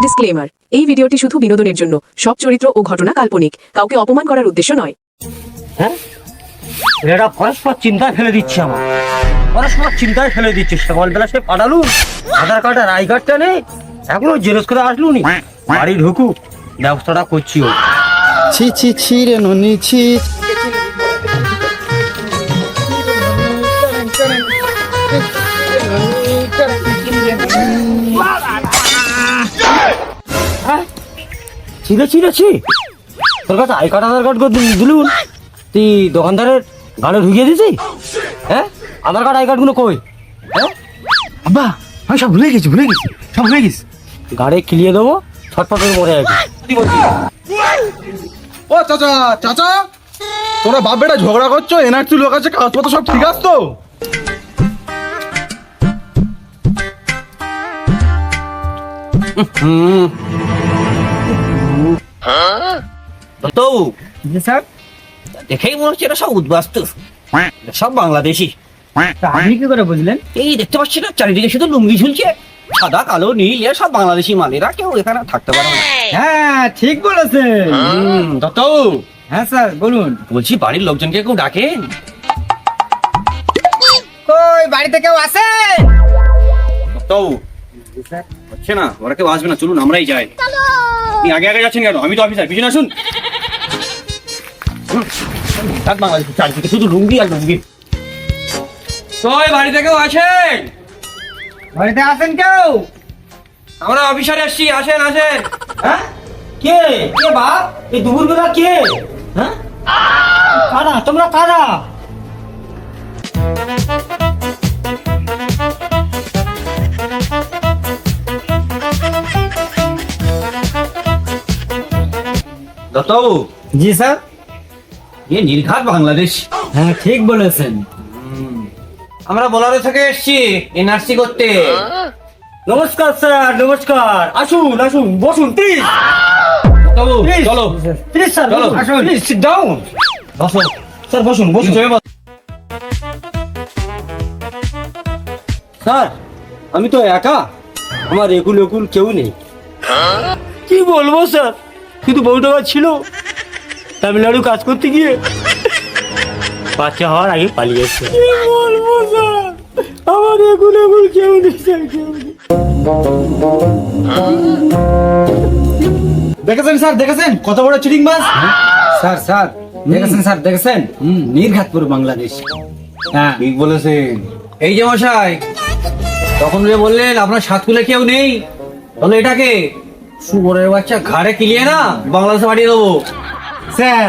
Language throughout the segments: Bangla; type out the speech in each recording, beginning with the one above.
ডিসক্লেমার, এই ভিডিওটি শুধু বিনোদনের জন্য। সব চরিত্র ও ঘটনা কাল্পনিক, কাউকে অপমান করার উদ্দেশ্য নয়। হ্যাঁ, এরা পরস্পর চিন্তায় ফেলে দিচ্ছে আমার, পরস্পর চিন্তায় ফেলে দিচ্ছে। সকালবেলা সে পাঠালু আধার কার্ড আর আই কার্ডটা নেই, এখনো জেরক্স করে আসলু নি। বাড়ি ঢুকু ব্যবস্থাটা করছি। ও ছি ছি ছি রে ননি ছি। ছিঁড়ে ছিঁড়েছি তোর কাছে আই কার্ড আধার কার্ড দিলুন, তুই দোকানদারের গাড়ি ঢুকিয়ে দিছি। হ্যাঁ, আধার কার্ড আই কার্ড গুলো কই? হ্যাঁ আব্বা, আমি সব ভুলে গেছি সব ভুলে গেছি। গাড়ি কিলিয়ে দেবো, ছটফট করে মরে যাবি। ও চাচা চাচা, তোরা বাপ বেটা ঝগড়া করছো, এনআরসি লোক আছে, কাগজপত্র সব ঠিক আছে তো? তো স্যার দেখেই মনে হচ্ছে এটা সব উদ্বাস্তু, সব বাংলাদেশি। আপনি কি করে বুঝলেন? এই দেখতে পাচ্ছি না, চারিদিকে শুধু লুঙ্গি ঝুলছে, সাদা কালো নীল, এরা সব বাংলাদেশি মাল। এরা কেউ এখানে থাকতে পারে না। হ্যাঁ, ঠিক বলেছেন। দত্ত, হ্যাঁ স্যার বলুন। বলছি বাড়ির লোকজনকে কেউ ডাকেন? কই বাড়িতে কেউ আছেন? দত্ত হচ্ছে না, ওরা কেউ আসবে না, চলুন আমরাই যাই। আপনি আগে আগে যাচ্ছেন কেন? আমি তো অফিসার, পিছনে আসুন। বাংলাদেশ চারিদিকে শুধু লুঙ্গি আর লুঙ্গি। কই বাড়িতে কেউ আছেন? বাড়িতে আছেন কেউ? আমরা অফিসারে আসছি, আসেন আসেন। হ্যাঁ, কে কে বাপ? এই দুপুরবেলা কে? হ্যাঁ, কারা তোমরা? কারা? দত্তবাবু। জি স্যার। এ নির্ঘাত বাংলাদেশ। হ্যাঁ ঠিক বলেছেন। আমরা বোলারো থেকে এসেছি এনআরসি করতে। নমস্কার স্যার, নমস্কার। আসুন আসুন, বসুন প্লিজ। চলো প্লিজ স্যার চলো, আসুন। Please sit down. বসো স্যার, বসুন বসুন। স্যার আমি তো একা, আমার একুল একুল কেউ নেই। কি বলবো স্যার, শুধু বউটা ছিল, তামিলনাড়ু কাজ করতে গিয়ে বাচ্চা হওয়ার আগে পালিয়েছে। কি বলবো স্যার, আমার একুল একুল কেউ নেই স্যার, কেউ নেই। দেখেছেন স্যার, দেখেছেন কত বড় চিটিং বাস? স্যার স্যার দেখেছেন, স্যার দেখেছেন, নির্ঘাতপুর বাংলাদেশ। হ্যাঁ ঠিক বলেছেন। এই যে মশাই, তখন যে বললেন আপনার সাতকুলে কেউ নেই, তাহলে এটাকে শুয়োরের বাচ্চা ঘাড়ে কিলিয়ে না বাংলাদেশে পাঠিয়ে দেবো। স্যার,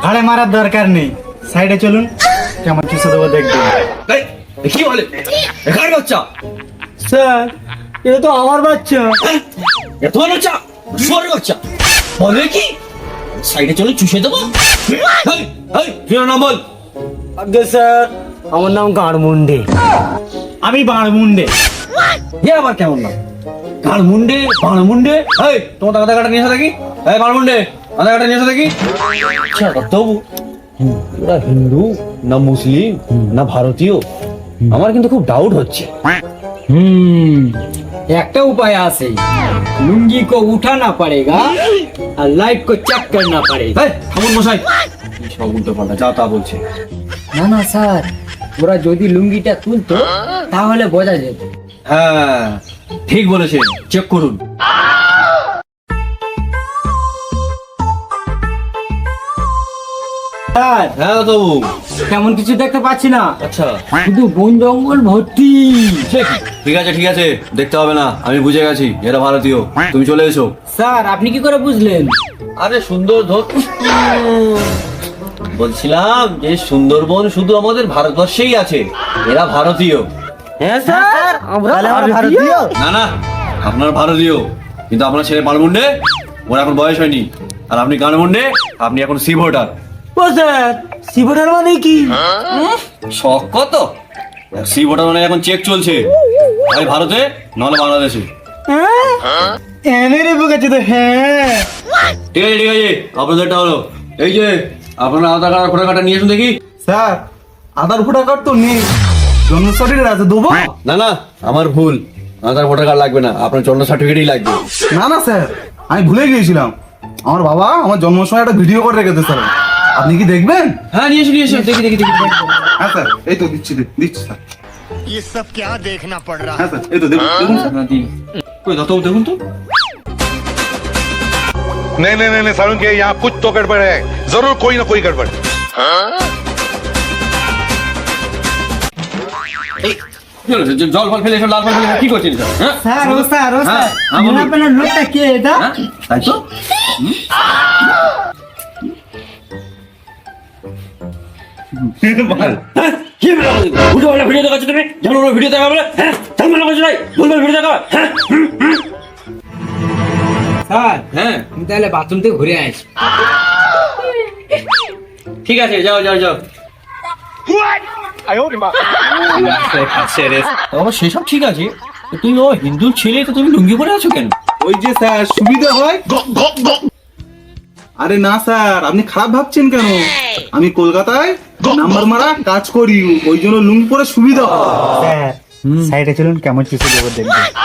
ঘাড়ে মারার দরকার নেই, সাইডে চলুন, কেমন চুষে দেবো দেখবেন। কি বলে ঘাড় বাচ্চা? স্যার এটা তো আমার বাচ্চা। তোমার বাচ্চা? শুয়োরের বাচ্চা বলে কি? সাইডে চলে চুষে দেবো। নাম বল। আগে স্যার, আমার নাম গাড়মুন্ডে। আমি বাড়মুন্ডে। এ আবার কেমন নাম? গাড়মুন্ডে, বাড়মুন্ডে। এই তোমার আধার কার্ডটা নিয়ে এসে দেখি। এই বাড়মুন্ডে, আধার কার্ডটা নিয়ে এসে দেখি। আচ্ছা তবু ওরা হিন্দু না মুসলিম না ভারতীয়, আমার কিন্তু খুব ডাউট হচ্ছে। একটা উপায় আছে, लुंगी को उठाना पड़ेगा और लाइट को चेक करना पड़ेगा। থামুন মশাই, কি সব উল্টো পাল্টা যা তা বলছে। না না স্যার, ওরা যদি লুঙ্গিটা তুলতো তাহলে বোঝা যেত। হ্যাঁ ঠিক বলেছেন, চেক করুন। স্যার হ্যাঁ তবু তেমন কিছু দেখতে পাচ্ছি না, আচ্ছা শুধু বন জঙ্গল ভর্তি। ঠিক আছে ঠিক আছে, দেখতে হবে না, আমি বুঝে গেছি এরা ভারতীয়। তুমি চলে এসো। স্যার আপনি কি করে বুঝলেন? আরে সুন্দর বলছিলাম যে সুন্দরবন শুধু আমাদের ভারতবর্ষেই আছে, এরা ভারতীয়। হ্যাঁ স্যার, আমরা ভারতীয়? না না, আপনার ভারতীয়, কিন্তু আপনার ছেলে বালমুন্ডে, ওর এখন বয়স হয়নি। আর আপনি গানমুন্ডে, আপনি এখন সি ভোটার। ও স্যার, সি ভোটার মানে কি? শখ কত? সি ভোটার মানে এখন চেক চলছে, হয় ভারতে নাহলে বাংলাদেশে। এনে রে বুকেছে তো। হ্যাঁ ঠিক আছে ঠিক আছে, আপনাদেরটা হলো। এই যে আপনার আধার কার্ড ভোটার কার্ডটা নিয়ে আসুন দেখি। স্যার, আধার ভোটার কার্ড তো নেই, জন্ম সার্টিফিকেট আছে, দেবো? না না, আমার ভুল, আধার ভোটার কার্ড লাগবে না, আপনার জন্ম সার্টিফিকেটই লাগবে। না না স্যার, আমি ভুলে গিয়েছিলাম। আমার বাবা আমার জন্মের সময় একটা ভিডিও করে রেখেছে স্যার, আপনি কি দেখবেন? হ্যাঁ নিয়ে এসো দেখি। হ্যাঁ স্যার, এই তো দিচ্ছি স্যার। ये सब क्या देखना पड़ रहा है? হ্যাঁ স্যার, এই তো দেখুন স্যার। হ্যাঁ দিন। কই দাও তো দেখুন তো। नहीं नहीं नहीं सारुण के यहाँ कुछ तो गड़बड़ है, जरूर कोई ना कोई गड़बड़। জল ফল ফেলে এসব লাল ফল ফেলে এসব কি করছেন স্যার? হ্যাঁ স্যার ও স্যার ও স্যার, হ্যাঁ, বলুন। আপনার লোকটা কে এটা? হ্যাঁ, তাই তো। কি উল্টো পাল্টা ভিডিও দেখাচ্ছ তুমি? জানো না ভিডিও দেখা বলে? হ্যাঁ জানো না নাই বলবে ভিডিও দেখা? হ্যাঁ স্যার হ্যাঁ তুমি তাহলে বাথরুম থেকে ঘুরে আসি। ঠিক আছে, যাও বাবা সেসব ঠিক আছে, তো তুমি ও হিন্দু ছেলে, তো তুমি লুঙ্গি পরে আছো কেন? ওই যে স্যার সুবিধা হয়। আরে না স্যার, আপনি খারাপ ভাবছেন কেন? আমি কলকাতায় নাম্বার মারা কাজ করি, ওই জন্য লুঙ্গি পরে সুবিধা হয়। স্যার সাইডে চলুন, কেমন কিছু দেবো দেখবেন।